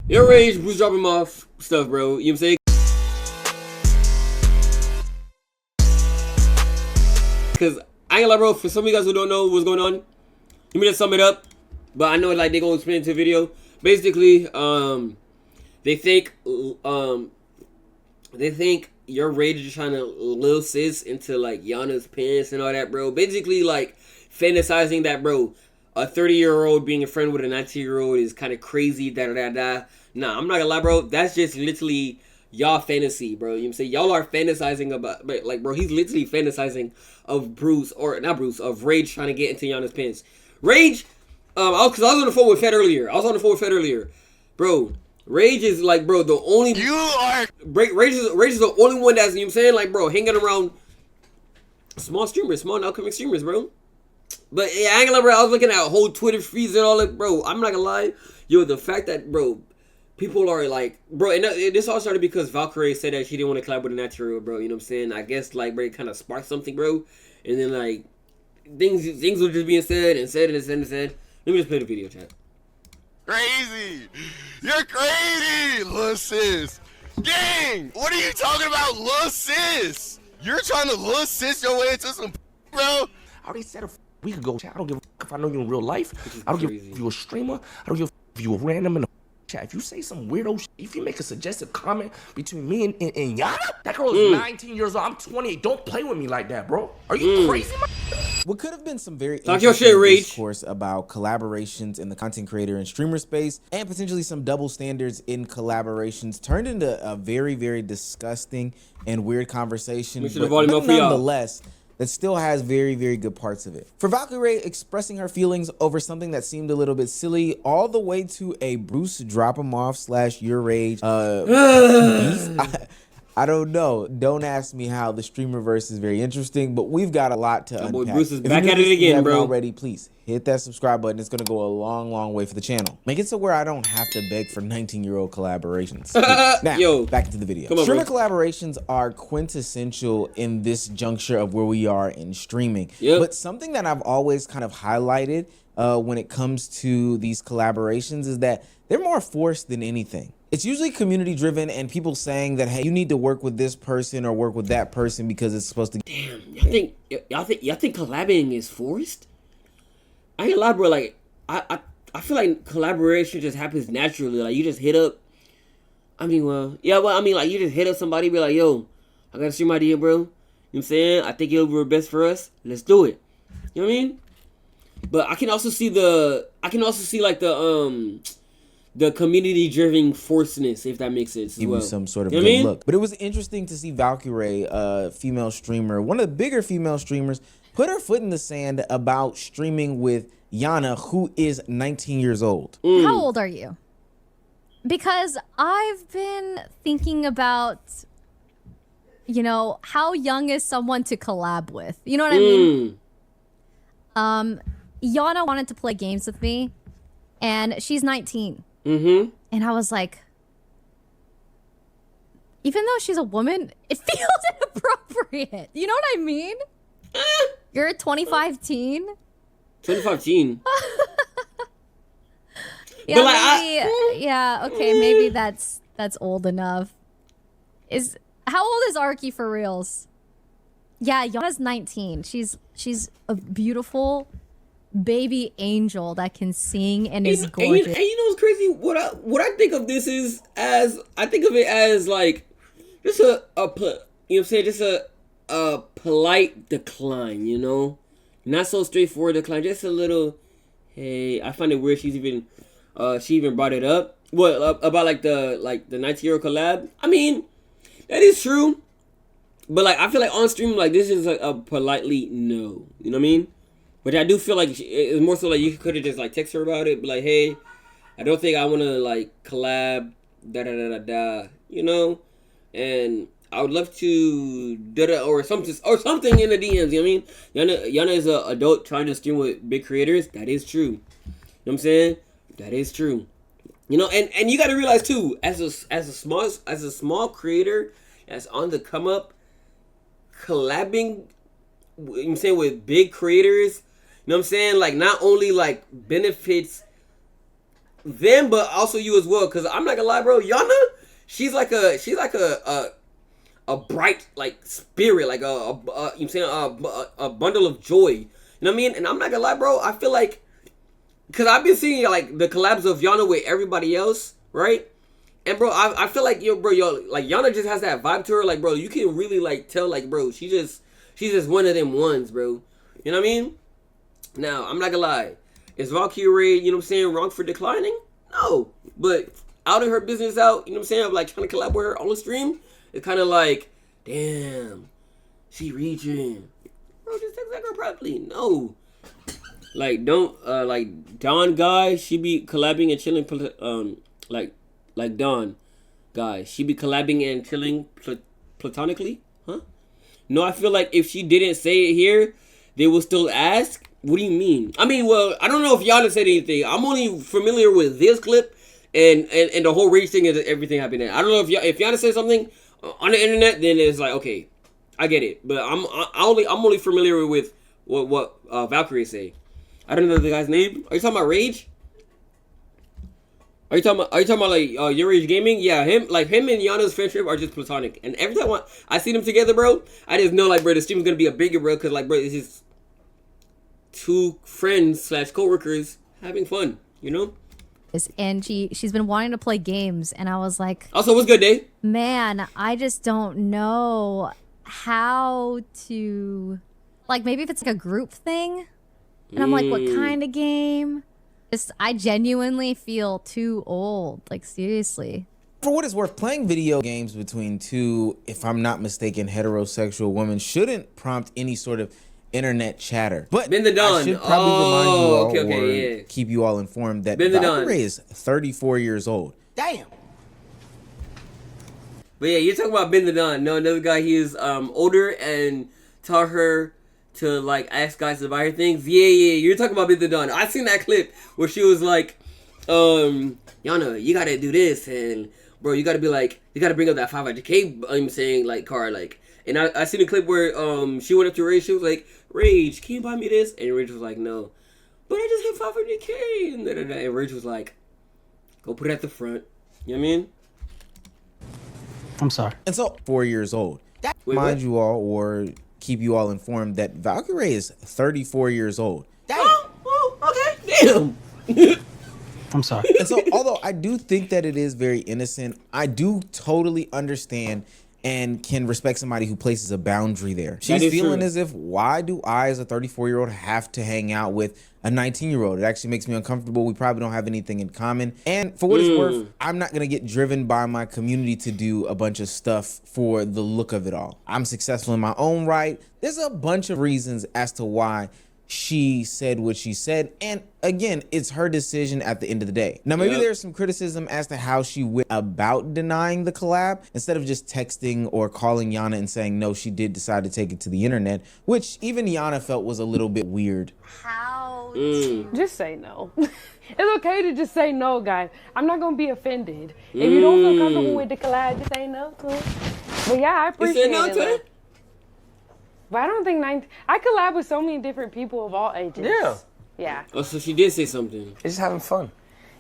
YourRAGE, BruceDropEmOff stuff, bro. You know what I'm saying? Because I ain't gonna lie, bro. For some of you guys who don't know what's going on, let me just sum it up. But I know like they gonna explain it to video. Basically, they think YourRAGE is trying to lil sis into like Yonna's pants and all that, bro. Basically, like fantasizing that, bro, a 30-year-old being a friend with a 19-year-old is kind of crazy. Nah, I'm not gonna lie, bro. That's just literally y'all fantasy, bro. You know what I'm saying? Y'all are fantasizing about, but like, bro, he's literally fantasizing of Bruce, or not Bruce, of Rage trying to get into Yonna's pants. Rage, because I was on the phone with Fed earlier. Bro. Rage is like, bro, the only Rage is the only one that's, you know what I'm saying, like, bro, hanging around small and upcoming streamers, bro. But yeah, I ain't gonna lie, bro. I was looking at whole Twitter feeds and all that, bro. I'm not gonna lie, yo, the fact that, bro, people are like, bro, and this all started because Valkyrie said that she didn't want to collab with a natural, bro. You know what I'm saying? I guess like, bro, it kind of sparked something, bro. And then like things were just being said. Let me just play the video, chat. Crazy! You're crazy, lil sis! Gang! What are you talking about, lil sis? You're trying to lil sis your way into some bro? I already said a week ago, chat. I don't give a if I know you in real life. I don't give a if you a streamer. I don't give a if you a random in the chat. If you say some weirdo shit, if you make a suggestive comment between me and Yonna, that girl is 19 years old. I'm 28. Don't play with me like that, bro. Are you crazy, man? What could have been some very talk your shit, Rage, discourse about collaborations in the content creator and streamer space, and potentially some double standards in collaborations, turned into a very, very disgusting and weird conversation. But nonetheless, that still has very, very good parts of it. For Valkyrie expressing her feelings over something that seemed a little bit silly, all the way to a BruceDropEmOff / YourRAGE beef. I don't know. Don't ask me how. The streamerverse is very interesting, but we've got a lot to unpack. Boy, Bruce is back at it again, bro. Already, please hit that subscribe button. It's gonna go a long, long way for the channel. Make it so where I don't have to beg for 19-year-old collaborations. Now, back into the video. Streamer collaborations are quintessential in this juncture of where we are in streaming. But something that I've always kind of highlighted when it comes to these collaborations is that they're more forced than anything. It's usually community driven and people saying that, hey, you need to work with this person or work with that person because it's supposed to. Damn, y'all think collabing is forced? I ain't lie, bro. Like, I feel like collaboration just happens naturally. Like, you just hit up. I mean, like, you just hit up somebody, be like, yo, I got a stream idea, bro. You know what I'm saying? I think it'll be best for us. Let's do it. You know what I mean? But I can also see like the community-driven forcedness, if that makes sense as well. Give you some sort of good look. But it was interesting to see Valkyrie, female streamer, one of the bigger female streamers, put her foot in the sand about streaming with Yonna, who is 19 years old. How old are you? Because I've been thinking about, you know, how young is someone to collab with? You know what I mean? Yonna wanted to play games with me, and she's 19. And I was like, even though she's a woman, it feels inappropriate. You know what I mean? You're a 25 teen. 25 teen. Yeah, but like, yeah, okay, maybe that's old enough. How old is Arky for reals? Yeah, Yonna's 19. She's a beautiful baby angel that can sing and is gorgeous. And you know what's crazy? What I think of this is I think of it as like just you know what I'm saying, just a polite decline, you know? Not so straightforward decline, just a little, hey, I find it weird she even brought it up. What about like the 19-year-old collab? I mean, that is true. But like I feel like on stream, like this is a politely no. You know what I mean? But I do feel like it's more so like you could have just like text her about it, be like, hey, I don't think I want to like collab, you know, and I would love to or something in the DMs. You know what I mean? Yonna is an adult trying to stream with big creators. That is true. You know what I'm saying? That is true. You know, and you got to realize too, as a small creator that's on the come up, collabing, you know what I'm saying, with big creators. You know what I'm saying? Like, not only, like, benefits them, but also you as well. Cause I'm not gonna lie, bro. Yonna, she's like a bright like spirit, like you saying a bundle of joy. You know what I mean? And I'm not gonna lie, bro. I feel like, cause I've been seeing like the collabs of Yonna with everybody else, right? And bro, I feel like like Yonna just has that vibe to her. Like, bro, you can really like tell, like, bro, she's just one of them ones, bro. You know what I mean? Now, I'm not gonna lie. Is Valkyrie, you know what I'm saying, wrong for declining? No. But outing her business out, you know what I'm saying, of like trying to collab with her on the stream, it's kind of like, damn, she reaching. Bro, just text that girl properly. No. Like, don't, like, Dawn guy, she be collabing and chilling, like Dawn guy, she be collabing and chilling platonically? Huh? No, I feel like if she didn't say it here, they will still ask. What do you mean? I mean, well, I don't know if Yonna said anything. I'm only familiar with this clip and the whole rage thing and everything happening. I don't know if Yonna said something on the internet, then it's like, okay, I get it. But I'm only familiar with what Valkyrie say. I don't know the guy's name. Are you talking about Rage? Are you talking about like YourRAGE Gaming? Yeah, him and Yana's friendship are just platonic. And every time I see them together, bro, I just know, like, bro, the stream's gonna be a bigger, bro, because, like, bro, it's just two friends / coworkers having fun, you know? And she's been wanting to play games, and I was like, also, what's good, Dave? Man, I just don't know how to, like, maybe if it's like a group thing, and I'm like, what kind of game? I genuinely feel too old, like, seriously. For what it's worth, playing video games between two, if I'm not mistaken, heterosexual women shouldn't prompt any sort of internet chatter. But Ben the Don. I should probably remind you all okay, keep you all informed that Ben the Don Valkyrie is 34 years old. Damn. But yeah, you're talking about Ben the Don. No, another guy, he is older and taught her to, like, ask guys to buy her things. Yeah, you're talking about Ben the Don. I seen that clip where she was like, Yonna, you gotta do this, and bro, you gotta be like, you gotta bring up that 500K, I'm saying, like, card, like. And I seen a clip where she went up to Rage, she was like, Rage, can you buy me this? And Rage was like, no. But I just hit 500K. And Rage was like, go put it at the front. You know what I mean? I'm sorry. And so, 4 years old. Remind you all, or keep you all informed, that Valkyrie is 34 years old. Okay. Damn. I'm sorry. And so, although I do think that it is very innocent, I do totally understand and can respect somebody who places a boundary there. She's feeling as if, why do I, as a 34-year-old, have to hang out with a 19-year-old? It actually makes me uncomfortable. We probably don't have anything in common. And for what it's worth, I'm not going to get driven by my community to do a bunch of stuff for the look of it all. I'm successful in my own right. There's a bunch of reasons as to why she said what she said, and again, it's her decision at the end of the day. Now, maybe there's some criticism as to how she went about denying the collab, instead of just texting or calling Yonna and saying, no, she did decide to take it to the internet, which even Yonna felt was a little bit weird. How? Just say no. It's okay to just say no, guys. I'm not gonna be offended. If you don't feel comfortable with the collab, just say no to it. But yeah, I appreciate it. But I don't think I collab with so many different people of all ages. Yeah. Oh, so she did say something. It's just having fun.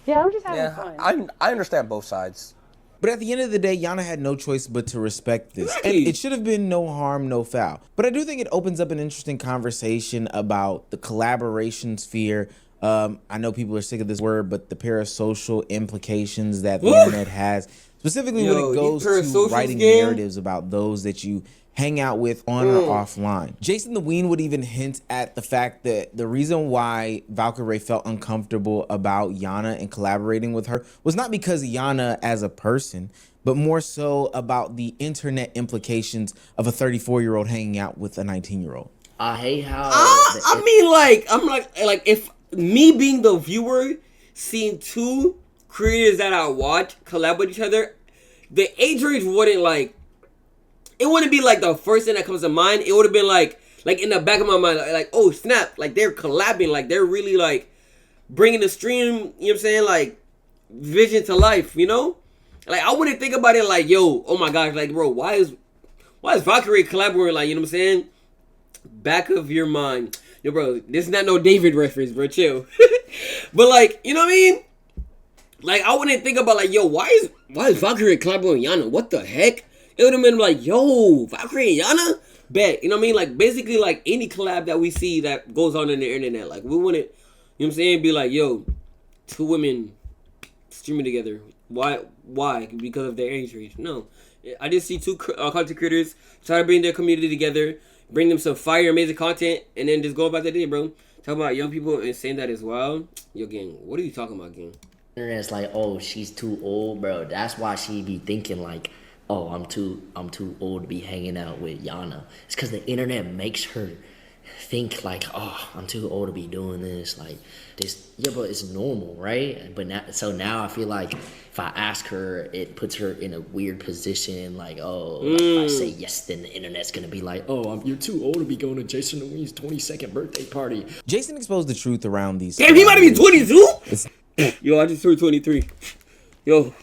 Yeah, I'm just having fun. I understand both sides. But at the end of the day, Yonna had no choice but to respect this. And it should have been no harm, no foul. But I do think it opens up an interesting conversation about the collaboration sphere. I know people are sick of this word, but the parasocial implications that the internet has, specifically when it goes to writing narratives about those that you hang out with on or offline. Jason the Ween would even hint at the fact that the reason why Valkyrie felt uncomfortable about Yonna and collaborating with her was not because of Yonna as a person, but more so about the internet implications of a 34-year-old hanging out with a 19-year-old. I hate how. I mean, like, I'm like, if me being the viewer, seeing two creators that I watch collab with each other, the age range wouldn't, like, it wouldn't be like the first thing that comes to mind. It would have been like in the back of my mind, like, oh snap, like they're collabing, like they're really like bringing the stream, you know what I'm saying, like vision to life, you know? Like I wouldn't think about it like, yo, oh my gosh, like bro, why is Valkyrie collaborating, like, you know what I'm saying? Back of your mind. Yo bro, this is not no David reference, bro, chill. But like, you know what I mean? Like, I wouldn't think about, like, yo, why is Valkyrie collaborating with Yonna? What the heck? It would have been like, yo, Valkyrie and Yonna? Bet. You know what I mean? Like, basically, like, any collab that we see that goes on in the internet. Like, we wouldn't, you know what I'm saying? Be like, yo, 2 women streaming together. Why? Because of their age range? No. I just see 2 content creators try to bring their community together, bring them some fire, amazing content, and then just go about their day, bro. Talk about young people and saying that as well. Yo, gang, what are you talking about, gang? Internet's like, oh, she's too old, bro. That's why she be thinking like, oh, I'm too old to be hanging out with Yonna. It's because the internet makes her think like, oh, I'm too old to be doing this. Like this, yeah, but it's normal, right? But now I feel like if I ask her, it puts her in a weird position. Like, oh, if I say yes, then the internet's gonna be like, oh, you're too old to be going to Jason Louis' 22nd birthday party. Jason exposed the truth around these. Damn, he might be 22. Yo, I just turned 23. Yo,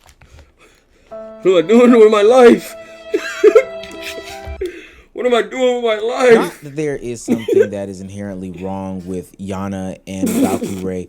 what am I doing with my life? What am I doing with my life? Not that there is something that is inherently wrong with Yonna and Valkyrie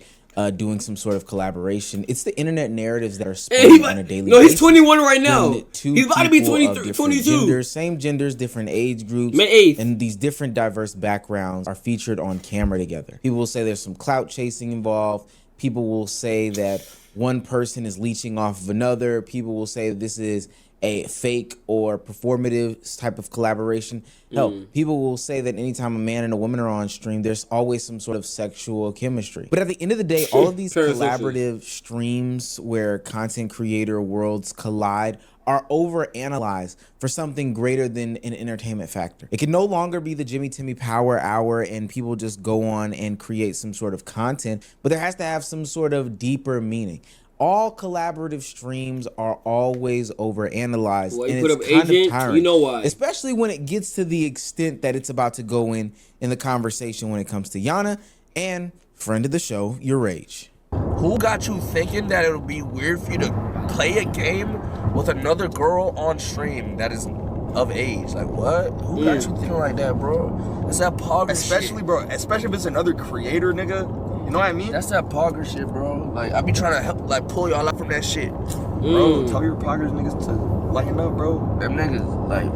doing some sort of collaboration. It's the internet narratives that are spread on a daily basis. No, he's 21 right now. He's about to be 23, 22. Same genders, different age groups, and these different diverse backgrounds are featured on camera together. People will say there's some clout chasing involved. People will say that one person is leeching off of another. People will say that this is a fake or performative type of collaboration. Hell, people will say that anytime a man and a woman are on stream, there's always some sort of sexual chemistry. But at the end of the day, all of these collaborative streams where content creator worlds collide are overanalyzed for something greater than an entertainment factor. It can no longer be the Jimmy Timmy Power Hour and people just go on and create some sort of content, but there has to have some sort of deeper meaning. All collaborative streams are always overanalyzed, and it's kind of tiring. You know why? Especially when it gets to the extent that it's about to go in the conversation when it comes to Yonna and friend of the show, YourRAGE. Who got you thinking that it would be weird for you to play a game with another girl on stream that is of age? Like, what? Who got you thinking like that, bro? That's that pogger Especially, shit. bro, especially if it's another creator, nigga. You know what I mean? That's that pogger shit, bro. Like, I be trying to help, like, pull y'all out from that shit. Bro, tell your poggers niggas to lighten up, bro. Them niggas, like,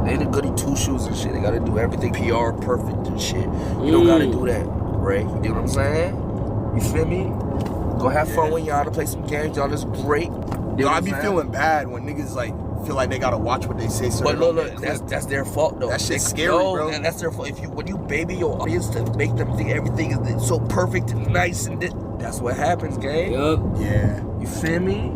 they the goody two shoes and shit. They gotta do everything PR perfect and shit. You don't gotta do that, right? You know what I'm saying? You feel me? Go have fun with y'all to play some games. Y'all just great. Yo, I be feeling bad when niggas like feel like they gotta watch what they say. So but look, that's their fault though. That shit's scary, bro. bro. That's their fault. When you baby your audience to make them think everything is so perfect and nice and that's what happens, gang. Yup. Yeah. You feel me?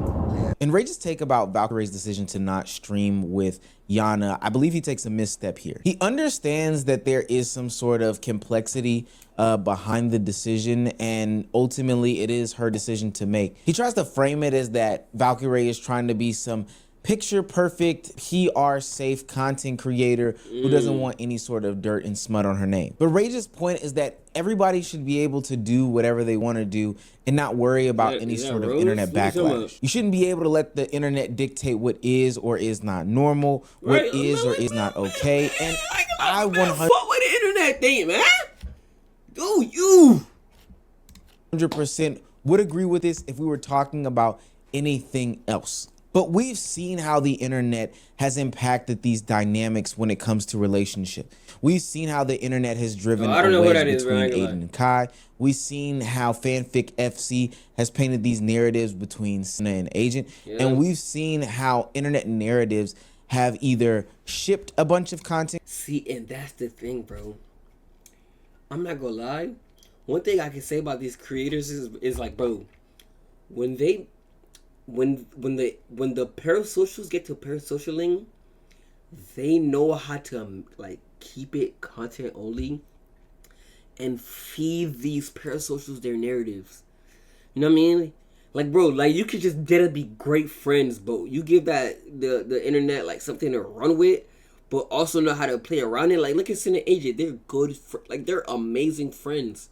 In Rage's take about Valkyrie's decision to not stream with Yonna, I believe he takes a misstep here. He understands that there is some sort of complexity behind the decision, and ultimately it is her decision to make. He tries to frame it as that Valkyrie is trying to be some picture perfect, PR safe content creator who doesn't want any sort of dirt and smut on her name. But Rage's point is that everybody should be able to do whatever they want to do and not worry about any sort of internet backlash. You shouldn't be able to let the internet dictate what is or is not normal, what is or is not okay. And I 100% fuck with the internet thing, man. Go you. 100% would agree with this if we were talking about anything else. But we've seen how the internet has impacted these dynamics when it comes to relationship. We've seen how the internet has driven a wedge between Aiden and Kai. We've seen how Fanfic FC has painted these narratives between Senna and Agent. Yeah. And we've seen how internet narratives have either shipped a bunch of content. See, and that's the thing, bro. I'm not gonna lie. One thing I can say about these creators is like, bro, when the parasocials get to parasocialing, they know how to like keep it content only and feed these parasocials their narratives. You know what I mean? Like, bro, like you could just get to be great friends, but you give that the internet like something to run with, but also know how to play around it. Like, look at Sin and AJ, they're good, like they're amazing friends,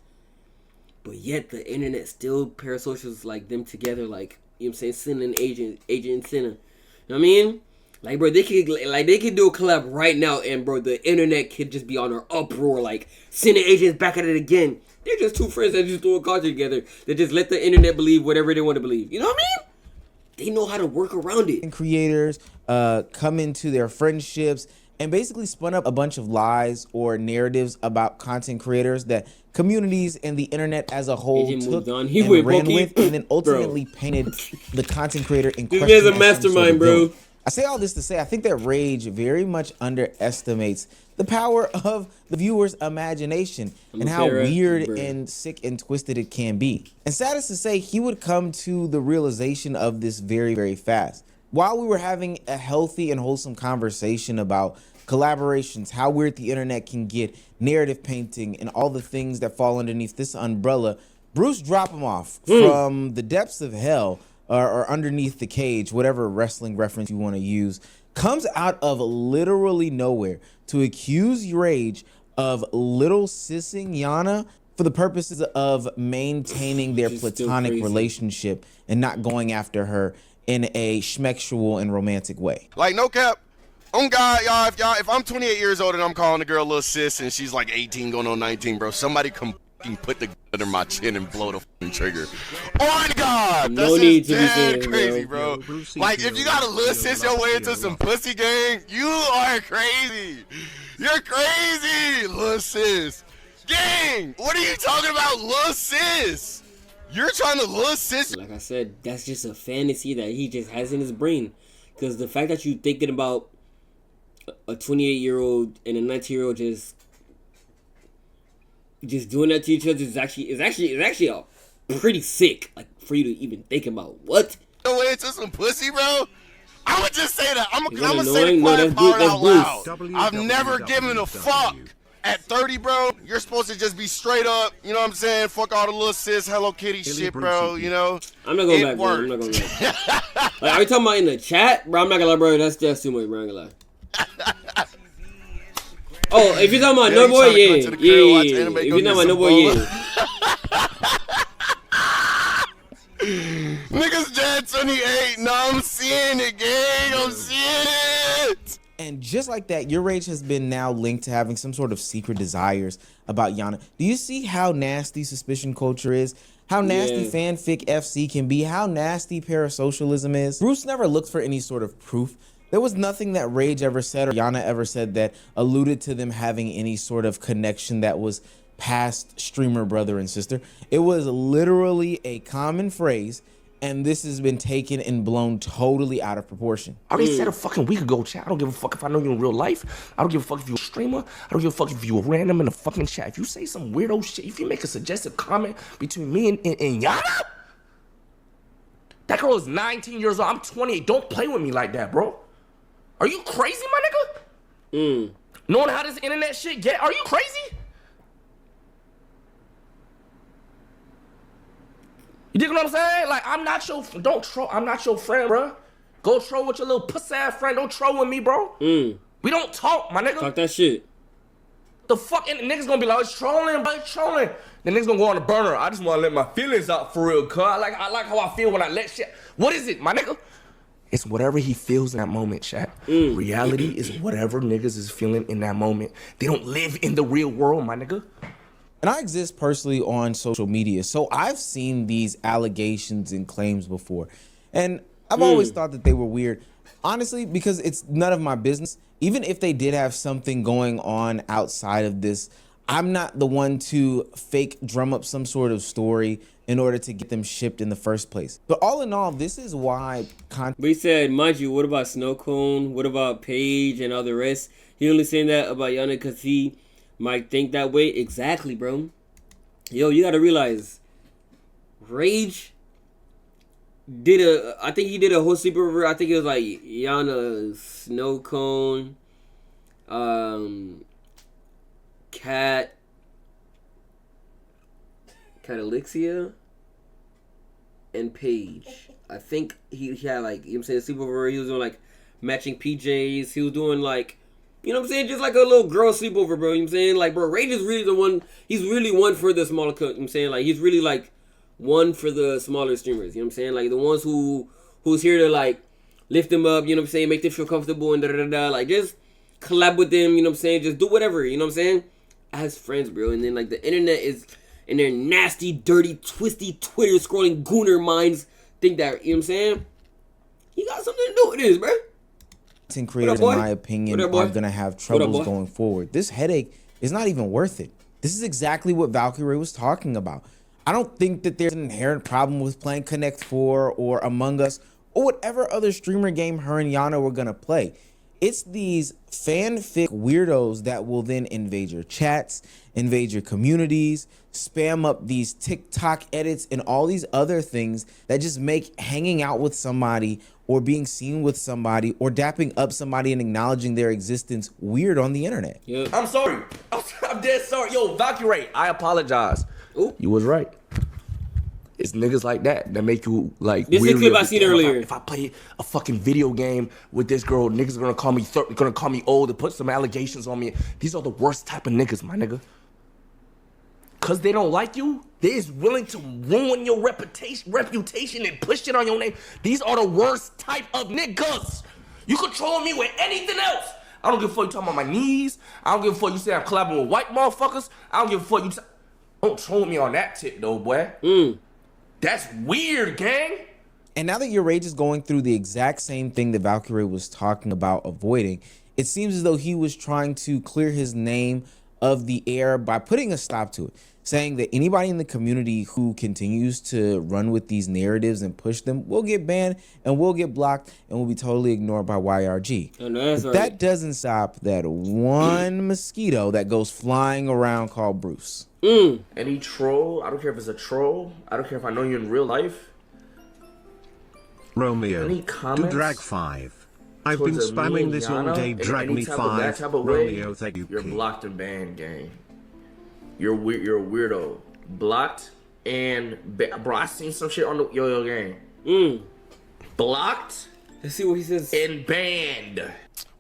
but yet the internet still parasocials like them together, like. You know what I'm saying? Sin and Agent and Sinner. You know what I mean? Like, bro, they could do a collab right now, and bro, the internet could just be on an uproar. Like, sending agents back at it again. They're just two friends that just throw a content together. They just let the internet believe whatever they want to believe. You know what I mean? They know how to work around it. And creators come into their friendships and basically spun up a bunch of lies or narratives about content creators that communities and the internet as a whole took and ran with, and then ultimately painted the content creator in question. This man's a mastermind, bro. I say all this to say I think that Rage very much underestimates the power of the viewer's imagination and how weird and sick and twisted it can be. And sad is to say, he would come to the realization of this very, very fast. While we were having a healthy and wholesome conversation about collaborations, how weird the internet can get, narrative painting, and all the things that fall underneath this umbrella, BruceDropEmOff from the depths of hell, or underneath the cage, whatever wrestling reference you want to use, comes out of literally nowhere to accuse YourRAGE of little sissing Yonna for the purposes of maintaining their platonic relationship and not going after her in a schmexual and romantic way. Like, no cap. On God, y'all, if I'm 28 years old and I'm calling the girl a little sis and she's like 18 going on 19, bro, somebody come put the gun under my chin and blow the fucking trigger. On God! No That's need to just be dead saying, crazy, bro. Like, if you gotta little sis your way into some pussy gang, you are crazy. You're crazy, little sis. Gang, what are you talking about, little sis? You're trying to little sis. Like I said, that's just a fantasy that he just has in his brain. Because the fact that you thinking about a 28-year-old and a 19-year-old just doing that to each other is actually pretty sick. Like, for you to even think about. What? Your way into some pussy, bro? I would just say that. I'm gonna annoying? say the quiet No, part that's out Bruce. loud. I've never given a fuck. At 30, bro, you're supposed to just be straight up, you know what I'm saying? Fuck all the little sis, Hello Kitty shit, bro, you know? I'm not going back, bro. I'm not going back. Like, are you talking about in the chat? Bro, I'm not gonna lie, bro. That's too much, bro. I'm gonna lie. Oh, if you're talking about no boy, yeah. If you're talking about no boy, yeah. Niggas dead 28. No, I'm seeing it, gang. I'm seeing it. And just like that, YourRAGE has been now linked to having some sort of secret desires about Yonna. Do you see how nasty suspicion culture is? How nasty fanfic FC can be? How nasty parasocialism is? Bruce never looked for any sort of proof. There was nothing that Rage ever said or Yonna ever said that alluded to them having any sort of connection that was past streamer brother and sister. It was literally a common phrase, and this has been taken and blown totally out of proportion. I already said a fucking week ago, chat. I don't give a fuck if I know you in real life. I don't give a fuck if you're a streamer. I don't give a fuck if you're random in the fucking chat. If you say some weirdo shit, if you make a suggestive comment between me and Yonna, that girl is 19 years old. I'm 28. Don't play with me like that, bro. Are you crazy, my nigga? Knowing how this internet shit get, are you crazy? You dig what I'm saying? Like, I'm not your friend, bro. Go troll with your little pussy ass friend. Don't troll with me, bro. We don't talk, my nigga. Talk that shit. The fuck, and the niggas gonna be like, it's trolling, bro, it's trolling. The niggas gonna go on the burner. I just wanna let my feelings out for real, cuz. I like how I feel when I let shit. What is it, my nigga? It's whatever he feels in that moment, chat. Reality is whatever niggas is feeling in that moment. They don't live in the real world, my nigga. And I exist personally on social media, so I've seen these allegations and claims before. And I've always thought that they were weird, honestly, because it's none of my business. Even if they did have something going on outside of this, I'm not the one to fake drum up some sort of story in order to get them shipped in the first place. But all in all, this is why We said, mind you, what about Snow Cone? What about Paige and all the rest? He only saying that about Yonna because he might think that way. Exactly, bro. Yo, you gotta realize, Rage I think he did a whole sleepover. I think it was like Yonna, Snow Cone, Catalixia, and Paige. I think he had like, you know what I'm saying, sleepover. He was doing like matching PJs. He was doing like, you know what I'm saying, just like a little girl sleepover, bro. You know what I'm saying? Like, bro, Rage is really the one, he's really one for the smaller, you know what I'm saying? Like, he's really like one for the smaller streamers, you know what I'm saying? Like, the ones who's here to like lift them up, you know what I'm saying, make them feel comfortable and da-da-da-da. Like, just collab with them, you know what I'm saying, just do whatever, you know what I'm saying, as friends, bro. And then, like, the internet is in their nasty, dirty, twisty, Twitter scrolling gooner minds think that, you know what I'm saying, he got something to do with this, bro. Content creators, in my opinion, are going to have troubles going forward. This headache is not even worth it. This is exactly what Valkyrie was talking about. I don't think that there's an inherent problem with playing Connect 4 or Among Us or whatever other streamer game her and Yonna were going to play. It's these fanfic weirdos that will then invade your chats, invade your communities, spam up these TikTok edits and all these other things that just make hanging out with somebody or being seen with somebody or dapping up somebody and acknowledging their existence weird on the internet. Yep. I'm sorry. I'm dead sorry. Yo, Valkyrie, I apologize. Ooh. You was right. It's niggas like that make you like. This is a clip I seen earlier. If I play a fucking video game with this girl, niggas are gonna call me old and put some allegations on me. These are the worst type of niggas, my nigga. Cause they don't like you, they is willing to ruin your reputation and push it on your name. These are the worst type of niggas. You control me with anything else. I don't give a fuck you talking about my knees. I don't give a fuck you say I'm collabing with white motherfuckers. I don't give a fuck you don't troll me on that tip though, boy. That's weird, gang. And now that YourRAGE is going through the exact same thing that Valkyrie was talking about avoiding, it seems as though he was trying to clear his name of the air by putting a stop to it, saying that anybody in the community who continues to run with these narratives and push them will get banned and will get blocked and will be totally ignored by YRG. But that doesn't stop that one mosquito that goes flying around called Bruce. Any troll, I don't care if it's a troll, I don't care if I know you in real life. Romeo, any comments? do drag 5. I've been spamming this all day, drag me 5. Romeo, thank you. You're blocked and banned, gang. You're weird. You're a weirdo. Blocked and bro, I seen some shit on the Yo-Yo gang. Blocked. Let's see what he says. And banned.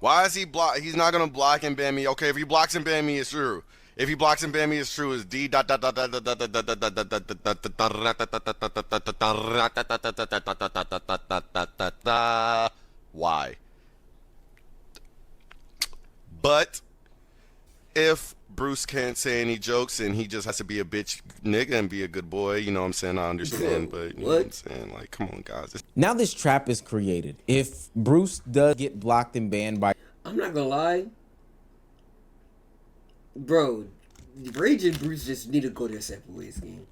Why is he block? He's not gonna block and ban me. Okay, if he blocks and ban me, it's true. If he blocks and ban me, it's true. It's D. Why? But if Bruce can't say any jokes and he just has to be a bitch nigga and be a good boy, you know what I'm saying? I understand, but you know what I'm saying? Like, come on, guys. Now this trap is created. If Bruce does get blocked and banned by... I'm not gonna lie. Bro, Rage and Bruce just need to go their separate ways, gang.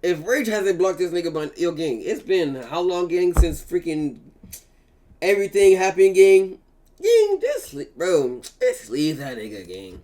If Rage hasn't blocked this nigga by yo gang, it's been how long, gang, since freaking everything happened, gang? Gang, just leave that nigga, gang.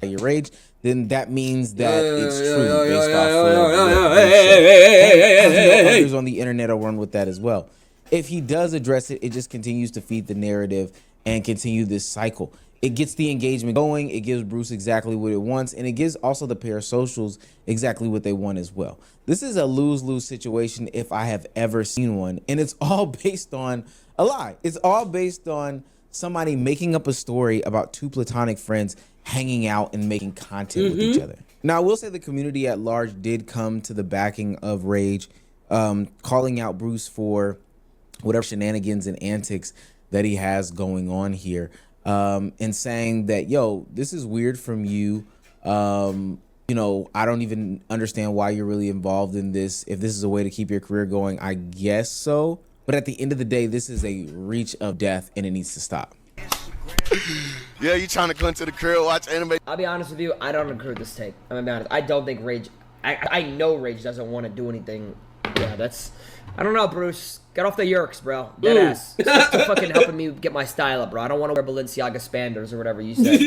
Yeah, you trying to come to the crib, watch anime. I'll be honest with you, I don't agree with this take. I'm gonna be honest. I don't think Rage, I know Rage doesn't want to do anything. Yeah, that's, I don't know, Bruce. Get off the yerks, bro. Deadass. Stop to fucking helping me get my style up, bro. I don't want to wear Balenciaga Spanders or whatever you said.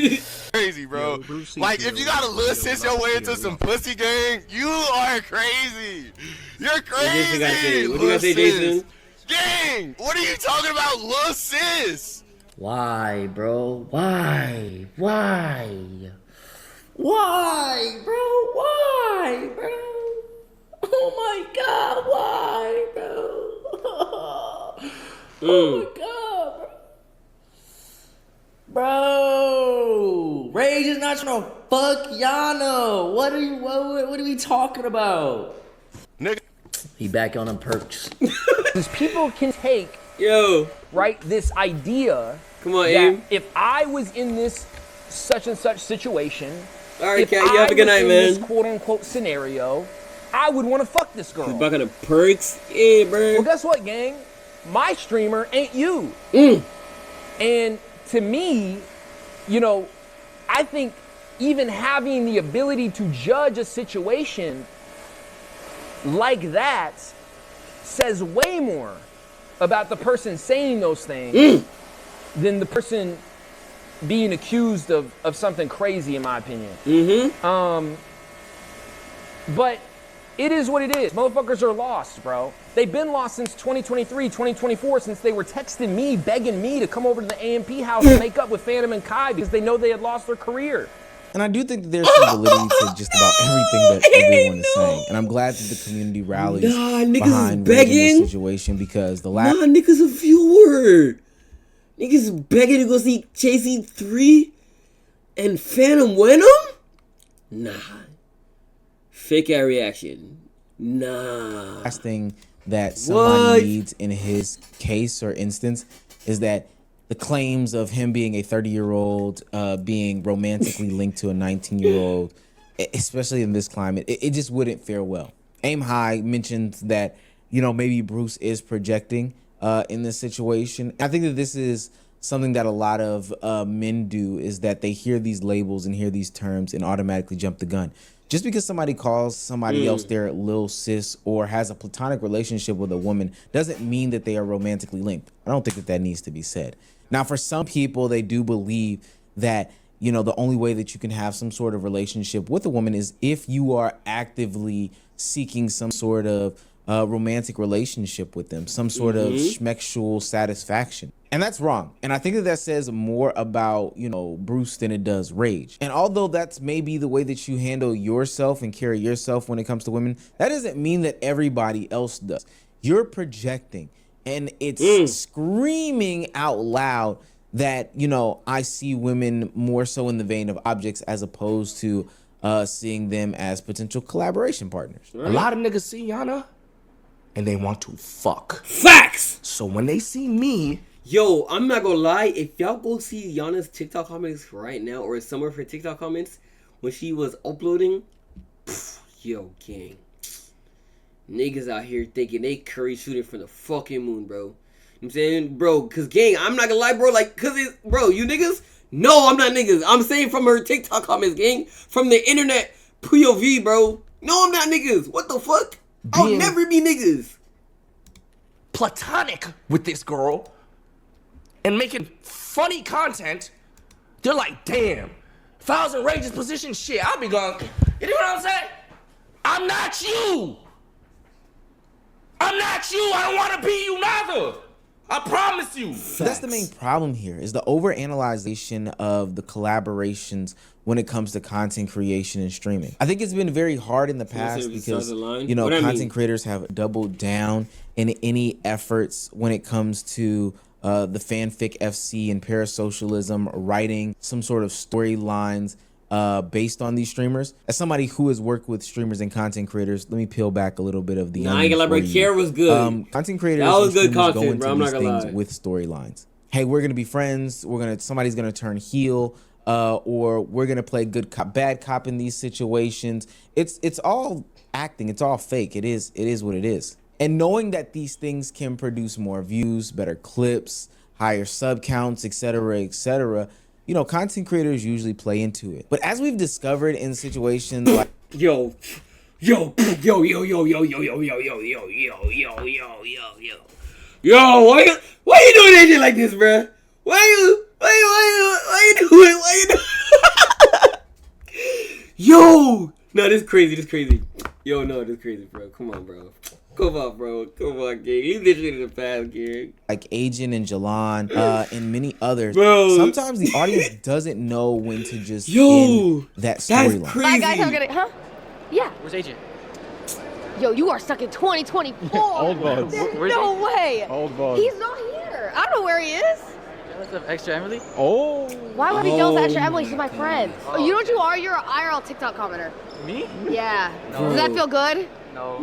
Crazy, bro. Like, if you gotta assist your way into some pussy gang, you are crazy. You're crazy. What do you say, Jason? Gang, what are you talking about, lil sis? Why, bro? Why? Why? Why, bro? Why, bro? Oh my God, why, bro? Oh my God, bro. Bro, Rage is not trying to fuck Yonna. What are we talking about? Nigga. He back on them perks. People can take Yo. Right? This idea. Come on, that Aim. if I was in this such and such situation, all right, Kat, you have a good night, man. This quote unquote scenario, I would want to fuck this girl. She's back on the perks, yeah, bro. Well, guess what, gang? My streamer ain't you. And to me, you know, I think even having the ability to judge a situation like that says way more about the person saying those things than the person being accused of something crazy, in my opinion. But it is what it is. Motherfuckers are lost, bro. They've been lost since 2023, 2024, since they were texting me, begging me to come over to the AMP house and make up with Phantom and Kai because they know they had lost their career. And I do think that there's some validity to just about everything that everyone is saying. And I'm glad that the community rallies behind Rage in this situation because the last... Nah, niggas a viewer. Niggas begging to go see Chasey 3 and Phantom Venom? Nah. Fake out reaction. Nah. Last thing that somebody needs in his case or instance is that the claims of him being a 30-year-old being romantically linked to a 19-year-old, especially in this climate, it just wouldn't fare well. Aim High mentioned that, you know, maybe Bruce is projecting in this situation. I think that this is something that a lot of men do, is that they hear these labels and hear these terms and automatically jump the gun. Just because somebody calls somebody else their lil sis or has a platonic relationship with a woman doesn't mean that they are romantically linked. I don't think that that needs to be said. Now, for some people, they do believe that, you know, the only way that you can have some sort of relationship with a woman is if you are actively seeking some sort of romantic relationship with them, some sort of schmexual satisfaction. And that's wrong. And I think that that says more about, you know, Bruce than it does Rage. And although that's maybe the way that you handle yourself and carry yourself when it comes to women, that doesn't mean that everybody else does. You're projecting, and it's screaming out loud that, you know, I see women more so in the vein of objects as opposed to seeing them as potential collaboration partners. Right. A lot of niggas see Yonna and they want to fuck. Facts! So when they see me... Yo, I'm not gonna lie. If y'all go see Yonna's TikTok comments right now, or some of her TikTok comments when she was uploading, yo, gang, niggas out here thinking they curry shooting from the fucking moon, bro. You know what I'm saying, bro, cause gang, I'm not gonna lie, bro. Like, cause it's, bro, you niggas. No, I'm not niggas. I'm saying from her TikTok comments, gang, from the internet POV, bro. No, I'm not niggas. What the fuck? I'll never be niggas. Platonic with this girl. And making funny content, they're like, damn, if I was in Rage's position, shit, I'll be going, you know what I'm saying? I'm not you. I'm not you. I don't want to be you neither. I promise you. That's the main problem here, is the overanalyzation of the collaborations when it comes to content creation and streaming. I think it's been very hard in the past because, you know, content creators have doubled down in any efforts when it comes to the fanfic FC and parasocialism, writing some sort of storylines based on these streamers. As somebody who has worked with streamers and content creators, let me peel back a little bit of the. Nah, I ain't gonna lie, bro. Care was good. Content creators, that was good content, go into bro. I'm these not gonna things lie. with storylines. Hey, we're gonna be friends. Somebody's gonna turn heel, or we're gonna play good cop, bad cop in these situations. It's all acting. It's all fake. It is what it is. And knowing that these things can produce more views, better clips, higher sub counts, etc., you know, content creators usually play into it. But as we've discovered in situations like yo, why you doing that shit like this, bro? Why you doing? Yo, no, this crazy. Yo, no, this crazy, bro. Come on, bro. Come on, bro. Come on, gang. Leave this shit in the past, gang. Like Agent and Jalan and many others. Bro. Sometimes the audience doesn't know when to just end that storyline. That's crazy. Bye, guys. I'm gonna, huh? Yeah. Where's Agent? Yo, you are stuck in 2024. Old boss. There's no way. Old boss. He's not here. I don't know where he is. What's up, Extra Emily? Oh. Why would I be jealous of Extra Emily? She's my friend. Oh. You know what you are? You're an IRL TikTok commenter. Me? Yeah. No. Does that feel good? No.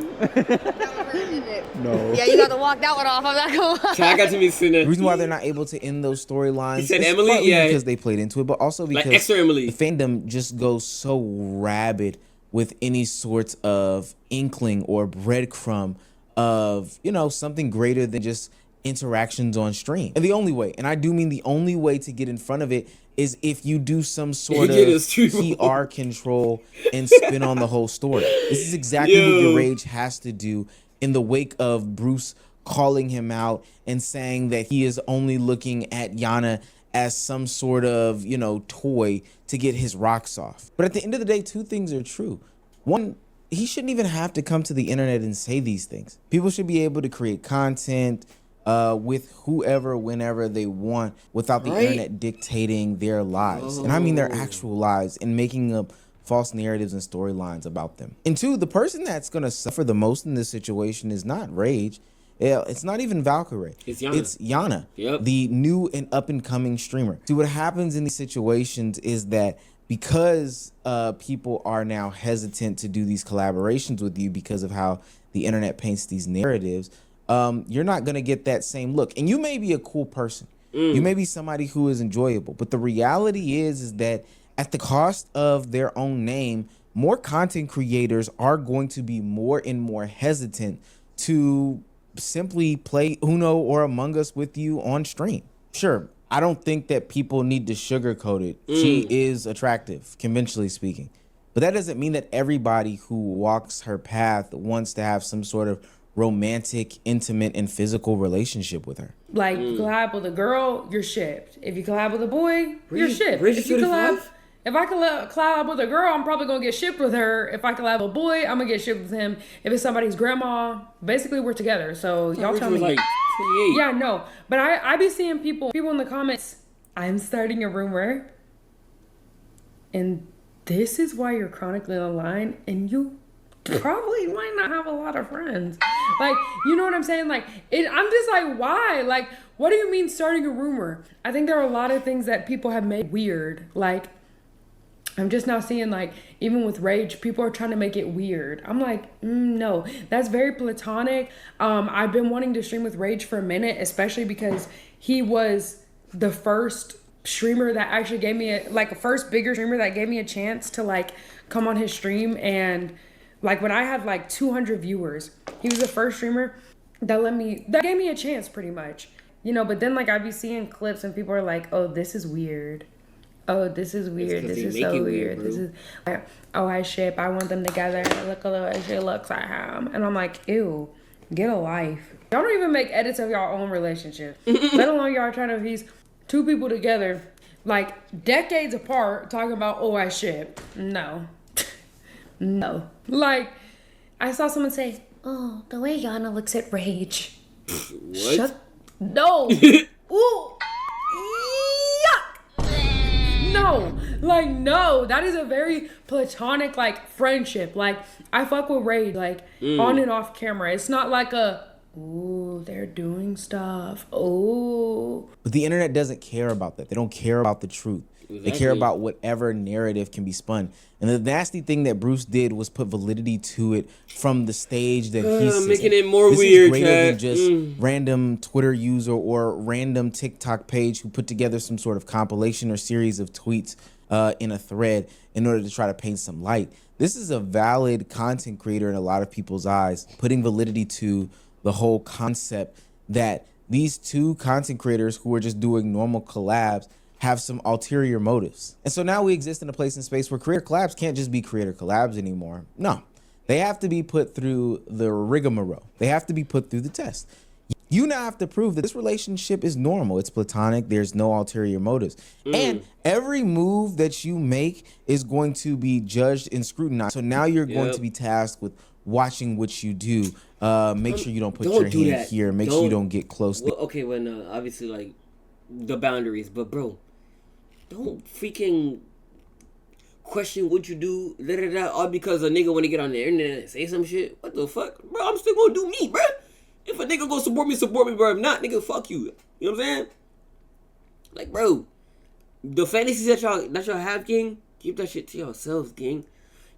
No. Yeah, you got to walk that one off. I'm not gonna lie. I got to be sitting there. The reason why they're not able to end those storylines He said is Emily? partly Yeah. because they played into it, but also because Like extra Emily. the fandom just goes so rabid with any sorts of inkling or breadcrumb of, you know, something greater than just interactions on stream. And the only way, and I do mean the only way to get in front of it, is if you do some sort of PR control and spin on the whole story. This is exactly what YourRAGE has to do in the wake of Bruce calling him out and saying that he is only looking at Yonna as some sort of, you know, toy to get his rocks off. But at the end of the day, two things are true. One, he shouldn't even have to come to the internet and say these things. People should be able to create content with whoever, whenever they want, without the internet dictating their lives. And I mean their actual lives, and making up false narratives and storylines about them. And two, the person that's gonna suffer the most in this situation is not Rage. It's not even Valkyrie. It's Yonna, the new and up and coming streamer. See, what happens in these situations is that because people are now hesitant to do these collaborations with you because of how the internet paints these narratives, you're not gonna get that same look. And you may be a cool person. You may be somebody who is enjoyable, but the reality is that at the cost of their own name, more content creators are going to be more and more hesitant to simply play Uno or Among Us with you on stream. Sure, I don't think that people need to sugarcoat it. She is attractive, conventionally speaking. But that doesn't mean that everybody who walks her path wants to have some sort of romantic, intimate, and physical relationship with her. Like, you collab with a girl, you're shipped. If you collab with a boy, you're shipped. If I collab with a girl, I'm probably gonna get shipped with her. If I collab with a boy, I'm gonna get shipped with him. If it's somebody's grandma, basically we're together. So y'all tell me. Like 28. Yeah, no. But I be seeing people in the comments, I'm starting a rumor. And this is why you're chronically online, and you probably might not have a lot of friends. Like, you know what I'm saying? Like, I'm just like, why? Like, what do you mean starting a rumor? I think there are a lot of things that people have made weird. Like, I'm just now seeing, like, even with Rage, people are trying to make it weird. I'm like, no, that's very platonic. I've been wanting to stream with Rage for a minute, especially because he was the first streamer that actually gave me a first bigger streamer that gave me a chance to, like, come on his stream. And like, when I had like 200 viewers, he was the first streamer that gave me a chance, pretty much, you know. But then, like, I'd be seeing clips and people are like, oh, this is weird. Oh, this is weird. This is so weird. This is like, oh, I ship. I want them together. Look at the way she looks at him. And I'm like, ew, get a life. Y'all don't even make edits of y'all own relationship. Let alone y'all trying to piece two people together, like, decades apart, talking about, oh, I ship. No. No. Like, I saw someone say, oh, the way Yonna looks at Rage. What? No. Ooh. Yuck. No. Like, no. That is a very platonic, like, friendship. Like, I fuck with Rage, like, on and off camera. It's not like ooh, they're doing stuff. Ooh. But the internet doesn't care about that. They don't care about the truth. They care about whatever narrative can be spun. And the nasty thing that Bruce did was put validity to it from the stage that he's making it more this weird. Is greater than just random Twitter user or random TikTok page who put together some sort of compilation or series of tweets in a thread in order to try to paint some light. This is a valid content creator in a lot of people's eyes, putting validity to the whole concept that these two content creators who are just doing normal collabs have some ulterior motives. And so now we exist in a place and space where creator collabs can't just be creator collabs anymore. No, they have to be put through the rigmarole. They have to be put through the test. You now have to prove that this relationship is normal. It's platonic. There's no ulterior motives. And every move that you make is going to be judged and scrutinized. So now you're going to be tasked with watching what you do. Make sure you don't put your hand here. Make sure you don't get close. Well, okay, obviously, like, the boundaries. But, bro, don't freaking question what you do, all because a nigga want to get on the internet and say some shit. What the fuck? Bro, I'm still gonna do me, bro. If a nigga go support me, bro. If not, nigga, fuck you. You know what I'm saying? Like, bro, the fantasies that y'all have, gang, keep that shit to yourselves, gang. You know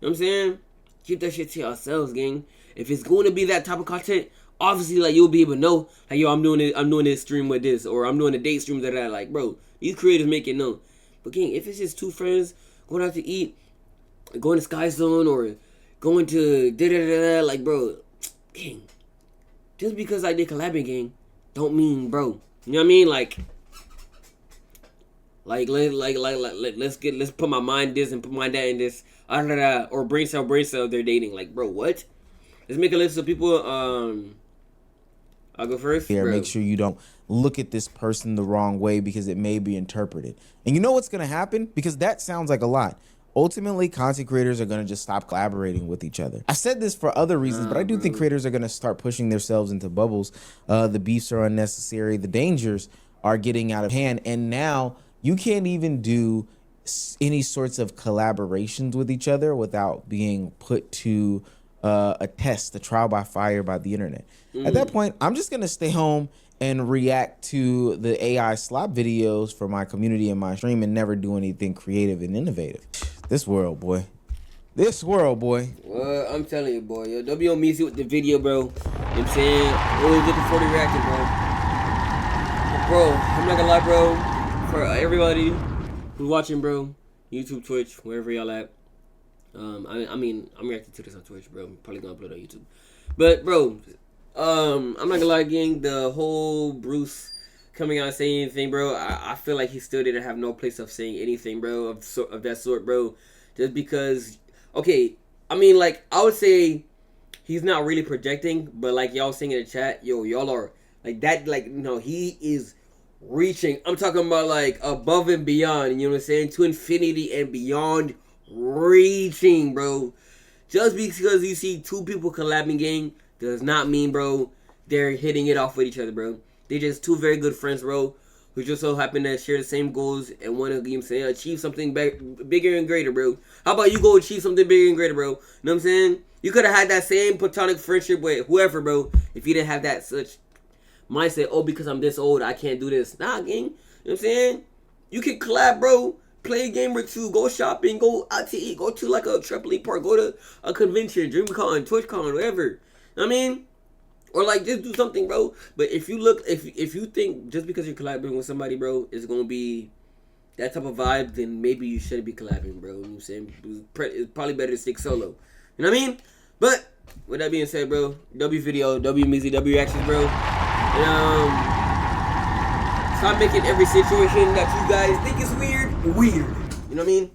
what I'm saying? Keep that shit to yourselves, gang. if it's going to be that type of content, obviously, like, you'll be able to know, like, yo, I'm doing this stream with this, or I'm doing a date stream with that. Like, bro, these creators make it known. But gang, if it's just two friends going out to eat, going to Sky Zone, or going to da-da-da-da, like, bro, gang, just because like they collabing, gang, don't mean, bro, you know what I mean? Let's put my mind this and put my that in this, or brain cell, they're dating. Like, bro, what? Let's make a list of people. I'll go first. Here, bro. make sure you don't look at this person the wrong way because it may be interpreted. And you know what's gonna happen? Because that sounds like a lot. Ultimately, content creators are gonna just stop collaborating with each other. I said this for other reasons, but I do think creators are gonna start pushing themselves into bubbles. The beefs are unnecessary. The dangers are getting out of hand, and now you can't even do any sorts of collaborations with each other without being put to a test, a trial by fire by the internet. At that point, I'm just gonna stay home and react to the AI slop videos for my community and my stream and never do anything creative and innovative. This world, boy. This world, boy. Well, I'm telling you, boy. Yo, don't be on me with the video, bro. You know what I'm saying? Always looking for the reaction, bro. Bro, I'm not gonna lie, bro. For everybody who's watching, bro, YouTube, Twitch, wherever y'all at. I mean, I'm reacting to this on Twitch, bro. I'm probably gonna upload on YouTube. But, bro, I'm not gonna lie, gang. The whole Bruce coming out and saying anything, bro, I feel like he still didn't have no place of saying anything, bro, of that sort, bro. Just because, okay, I mean, like, I would say he's not really projecting, but like y'all saying in the chat, yo, y'all are, like, that, like, you know, he is reaching. I'm talking about, like, above and beyond, you know what I'm saying? To infinity and beyond, reaching, bro. Just because you see two people collabing, gang, does not mean, bro, they're hitting it off with each other, bro. They're just two very good friends, bro, who just so happen to share the same goals and want to, you know what I'm saying, achieve something bigger and greater, bro. How about you go achieve something bigger and greater, bro? You know what I'm saying? You could have had that same platonic friendship with whoever, bro, if you didn't have that such mindset, oh, because I'm this old, I can't do this. Nah, gang. You know what I'm saying? You can collab, bro. Play a game or two. Go shopping. Go out to eat. Go to, like, a trampoline park. Go to a convention, DreamCon, TwitchCon, whatever. You know what I mean? Or, like, just do something, bro. But if you look, if you think just because you're collabing with somebody, bro, it's going to be that type of vibe, then maybe you shouldn't be collabing, bro. You know what I'm saying? It's probably better to stick solo. You know what I mean? But with that being said, bro, W video, W music, W reactions, bro. And, stop making every situation that you guys think is weird. You know what I mean?